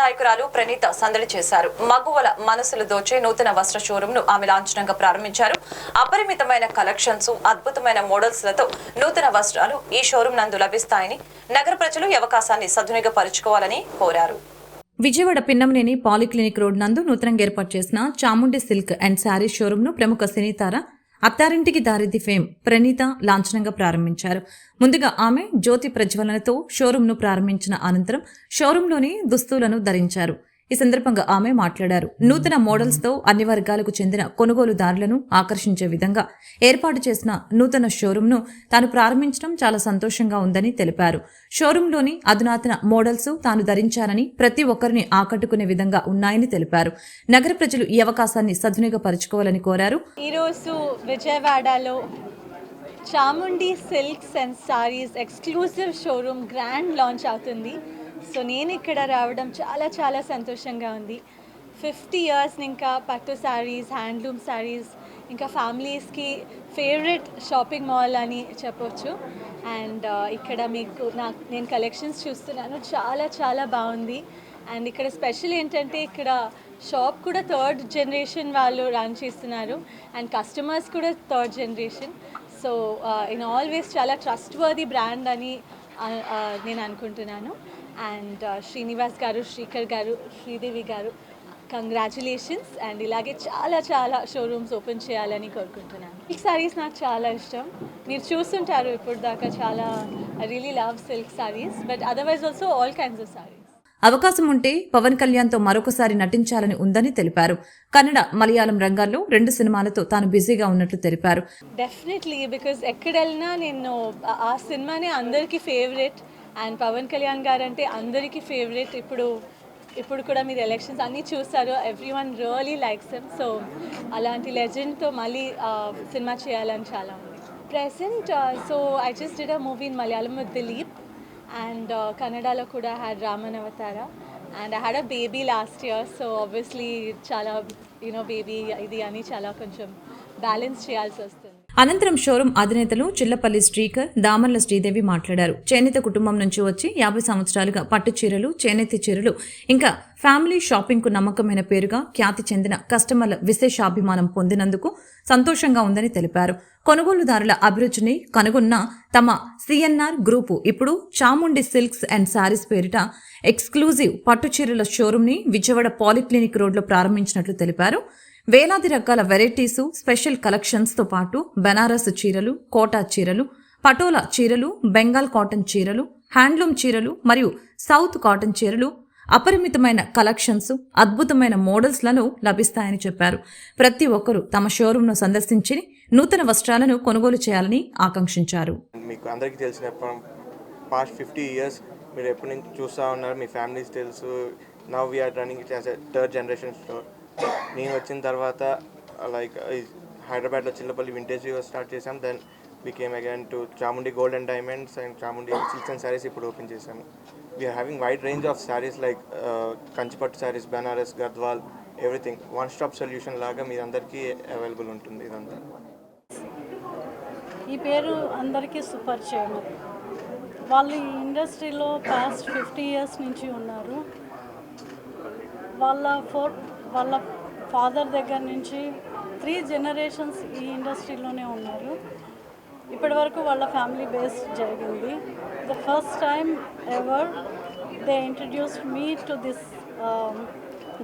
నాయకురాలు ప్రణీత సందడి చేశారు. మగువల మనసులు దోచే నూతన వస్త్ర షోరూమ్ ను ఆమె లాంఛనంగా ప్రారంభించారు. అపరిమితమైన కలెక్షన్స్, అద్భుతమైన మోడల్స్ లతో నూతన వస్త్రాలు ఈ షోరూమ్ నందు లభిస్తాయని నగర ప్రజలు ఈ అవకాశాన్ని సద్వినియోగపరచుకోవాలని కోరారు. విజయవాడ పిన్నంనేని పాలిక్లినిక్ రోడ్ నందు నూతనంగా ఏర్పాటు చేసిన Chamundi silk and sari showroom ను ప్రముఖ సినీతార అత్తారింటికి దారిది ఫేమ్ ప్రణీత లాంఛనంగా ప్రారంభించారు. ముందుగా ఆమె జ్యోతి ప్రజ్వలనతో షోరూంను ప్రారంభించిన అనంతరం షోరూంలోని దుస్తులను ధరించారు. ఈ సందర్భంగా ఆమె మాట్లాడారు. నూతన మోడల్స్ తో అన్ని వర్గాలకు చెందిన కొనుగోలుదారులను ఆకర్షించే విధంగా ఏర్పాటు చేసిన నూతన షోరూంను తాను ప్రారంభించడం చాలా సంతోషంగా ఉందని తెలిపారు. షోరూంలోని అధునాతన మోడల్స్ తాను ధరించారని ప్రతి ఒక్కరిని ఆకట్టుకునే విధంగా ఉన్నాయని తెలిపారు. నగర ప్రజలు ఈ అవకాశాన్ని సద్వినియోగపరచుకోవాలని కోరారు. ఈరోజు విజయవాడలో Chamundi silks and saris exclusive showroom grand launch అవుతుంది. సో నేను ఇక్కడ రావడం చాలా చాలా సంతోషంగా ఉంది. 50 ఇయర్స్ ఇంకా పట్టు శారీస్, హ్యాండ్లూమ్ శారీస్, ఇంకా ఫ్యామిలీస్కి ఫేవరెట్ షాపింగ్ మాల్ అని చెప్పొచ్చు. అండ్ ఇక్కడ నేను కలెక్షన్స్ చూస్తున్నాను, చాలా చాలా బాగుంది. అండ్ ఇక్కడ స్పెషల్ ఏంటంటే ఇక్కడ షాప్ కూడా 3rd జనరేషన్ వాళ్ళు రన్ చేస్తున్నారు అండ్ కస్టమర్స్ కూడా 3rd generation. So in always చాలా ట్రస్ట్ వర్ది బ్రాండ్ అని నేను అనుకుంటున్నాను. అండ్ శ్రీనివాస్ గారు, శ్రీకర్ గారు, శ్రీదేవి గారు, కంగ్రాచులేషన్స్. అండ్ ఇలాగే చాలా చాలా షోరూమ్స్ ఓపెన్ చేయాలని కోరుకుంటున్నాను. సిల్క్ సారీస్ నాకు చాలా ఇష్టం. మీరు చూస్తుంటారు ఇప్పుడు దాకా చాలా. I really love silk saris, but otherwise also all kinds of saris. అవకాశం ఉంటే పవన్ కళ్యాణ్ తో మరొకసారి నటించాలని ఉందని తెలిపారు. కన్నడ, మలయాళం రంగాల్లో 2 సినిమాలతో తాను బిజీగా ఉన్నట్లు తెలిపారు. డెఫినెట్లీ, బికాజ్ ఎక్కడెళ్ళినా నేను ఆ సినిమానే అందరికీ ఫేవరెట్. అండ్ పవన్ కళ్యాణ్ గారు అంటే అందరికీ ఫేవరెట్. ఇప్పుడు కూడా మీరు ఎలక్షన్స్ అన్నీ చూస్తారు. Everyone really likes him. So అలాంటి లెజెండ్తో మళ్ళీ సినిమా చేయాలని చాలా ఉంది. Present so I just did a movie in Malayalam with Dilip. And కన్నడలో కూడా హ్యాడ్ రామన్ అవతార. And I had a baby last year. So obviously చాలా బేబీ ఇది అని చాలా కొంచెం బ్యాలెన్స్ చేయాల్సి వస్తుంది. అనంతరం షోరూం అధినేతలు చిల్లపల్లి శ్రీకర్, దామర్ల శ్రీదేవి మాట్లాడారు. చేనేత కుటుంబం నుంచి వచ్చి 50 సంవత్సరాలుగా పట్టు చీరలు, చేనేత చీరలు ఇంకా ఫ్యామిలీ షాపింగ్ కు నమ్మకమైన పేరుగా ఖ్యాతి చెందిన కస్టమర్ల విశేషాభిమానం పొందినందుకు సంతోషంగా ఉందని తెలిపారు. కొనుగోలుదారుల అభిరుచిని కనుగొన్న తమ సిఎన్ఆర్ గ్రూపు ఇప్పుడు చాముండి సిల్క్స్ అండ్ శారీస్ పేరిట ఎక్స్క్లూజివ్ పట్టు చీరల షోరూం ని విజయవాడ పాలిక్లినిక్ రోడ్లో ప్రారంభించినట్లు తెలిపారు. వేలాది రకాల వెరైటీసు, స్పెషల్ కలెక్షన్స్ తో పాటు బెనారస్ చీరలు, కోటా చీరలు, పటోలా చీరలు, బెంగాల్ కాటన్ చీరలు, హ్యాండ్లూమ్ చీరలు మరియు సౌత్ కాటన్ చీరలు, అపరిమితమైన కలెక్షన్స్, అద్భుతమైన మోడల్స్ లను లభిస్తాయని చెప్పారు. ప్రతి ఒక్కరూ తమ షోరూమ్ ను సందర్శించి నూతన వస్త్రాలను కొనుగోలు చేయాలని ఆకాంక్షించారు. మీకు అందరికీ తెలిసిన పాస్ట్ 50 ఇయర్స్ మీరు ఎప్పటి నుంచి చూస్తూ ఉన్నారు, మీ ఫ్యామిలీస్ తెలుసు. Now we are running it as a 3rd generation store. నేను వచ్చిన తర్వాత లైక్ హైదరాబాద్లో చిల్లపల్లి వింటేజ్ స్టార్ట్ చేసాం. Then we came again to Chamundi gold and diamonds and Chamundi silks and saris ఇప్పుడు ఓపెన్ చేసాము. We are having wide range of saris like Kanchipattu saris, Banaras, Gadwal, everything. One stop solution లాగా మీ అందరికీ అవైలబుల్ ఉంటుంది ఇదంతా. ఈ పేరు అందరికీ సుపరిచయం. వాళ్ళు ఈ ఇండస్ట్రీలో పాస్ట్ 50 ఇయర్స్ నుంచి ఉన్నారు. వాళ్ళ ఫాదర్ దగ్గర నుంచి 3 జనరేషన్స్ ఈ ఇండస్ట్రీలోనే ఉన్నారు. ఇప్పటి వరకు వాళ్ళ ఫ్యామిలీ బేస్ జరిగింది. The first time ever they introduced me to this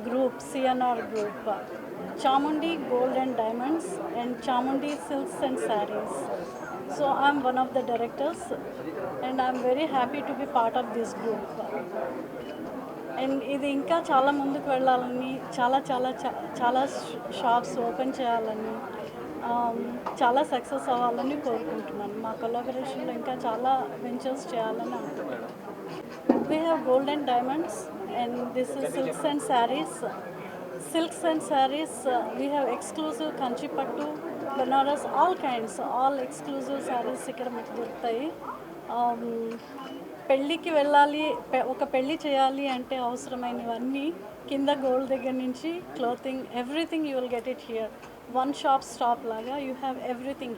group, CNR group, Chamundi gold and diamonds and Chamundi silks and saris. So I'm one of the directors and I'm very happy to be part of this group. And ఇది ఇంకా చాలా ముందుకు వెళ్ళాలని, చాలా shops open చేయాలని, చాలా success అవ్వాలని కోరుకుంటున్నాను. మా కొలాబరేషన్లో ఇంకా చాలా వెంచర్స్ చేయాలని అనుకుంటున్నాను. We have gold and diamonds and this is silks and saris. Silks and saris we have exclusive Kanchipattu, Banaras, all kinds, all exclusive saris ఇక్కడ మీకు దొరుకుతాయి. పెళ్ళికి వెళ్ళాలి, ఒక పెళ్ళి చేయాలి అంటే అవసరమైనవన్నీ కింద గోల్డ్ దగ్గర నుంచి clothing, everything you will get it here. One shop stop లాగా యూ హ్యావ్ ఎవ్రీథింగ్.